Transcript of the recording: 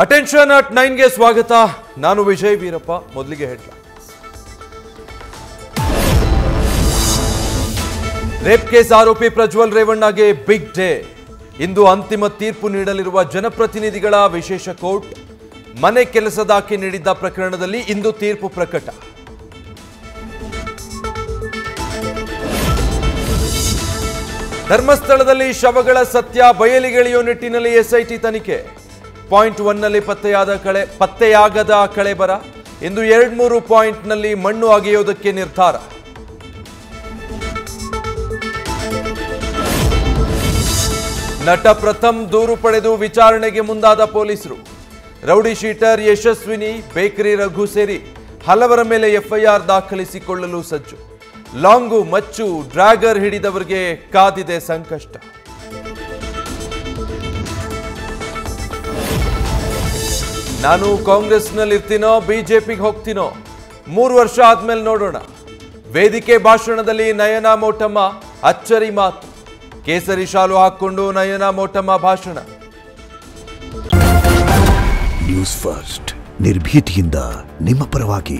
Attention at 9 ಗೆ ಸ್ವಾಗತ. ನಾನು ವಿಜಯ್ ವೀರಪ್ಪ. ಮೊದಲಿಗೆ ಹೆಡ್ಲೈನ್ಸ್. ರೇಪ್ ಕೇಸ್ ಆರೋಪಿ ಪ್ರಜ್ವಲ್ ರೇವಣ್ಣಗೆ ಬಿಗ್ ಡೇ. ಇಂದು ಅಂತಿಮ ತೀರ್ಪು ನೀಡಲಿರುವ ಜನಪ್ರತಿನಿಧಿಗಳ ವಿಶೇಷ ಕೋರ್ಟ್. ಮನೆ ಕೆಲಸದಾಕೆ ನೀಡಿದ್ದ ಪ್ರಕರಣದಲ್ಲಿ ಇಂದು ತೀರ್ಪು ಪ್ರಕಟ. ಧರ್ಮಸ್ಥಳದಲ್ಲಿ ಶವಗಳ ಸತ್ಯ ಬಯಲಿಗೆಳೆಯುವ ನಿಟ್ಟಿನಲ್ಲಿ ಎಸ್ಐಟಿ ತನಿಖೆ. ಪಾಯಿಂಟ್ 1 ನಲ್ಲಿ ಪತ್ತೆಯಾಗದ ಕಳೆಬರ. ಇಂದು 2-3 ಪಾಯಿಂಟ್ನಲ್ಲಿ ಮಣ್ಣು ಅಗೆಯುವುದಕ್ಕೆ ನಿರ್ಧಾರ. ನಟ ಪ್ರಥಮ್ ದೂರು ಪಡೆದು ವಿಚಾರಣೆಗೆ ಮುಂದಾದ ಪೊಲೀಸರು. Rowdy sheeter Yashaswini, bakery Raghu ಸೇರಿ ಹಲವರ ಮೇಲೆ ಎಫ್ಐಆರ್ ದಾಖಲಿಸಿಕೊಳ್ಳಲು ಸಜ್ಜು. ಲಾಂಗು, ಮಚ್ಚು, ಡ್ರ್ಯಾಗರ್ ಹಿಡಿದವರಿಗೆ ಕಾದಿದೆ ಸಂಕಷ್ಟ. ನಾನು ಕಾಂಗ್ರೆಸ್ನಲ್ಲಿರ್ತೀನೋ ಬಿಜೆಪಿಗೆ ಹೋಗ್ತೀನೋ 3 ವರ್ಷ ಆದ್ಮೇಲೆ ನೋಡೋಣ. ವೇದಿಕೆ ಭಾಷಣದಲ್ಲಿ ನಯನಾ ಮೋಟಮ್ಮ ಅಚ್ಚರಿ ಮಾತು. ಕೇಸರಿ ಶಾಲು ಹಾಕೊಂಡು ನಯನಾ ಮೋಟಮ್ಮ ಭಾಷಣ. ನ್ಯೂಸ್ ಫಸ್ಟ್ ನಿರ್ಭೀತಿಯಿಂದ ನಿಮ್ಮ ಪರವಾಗಿ.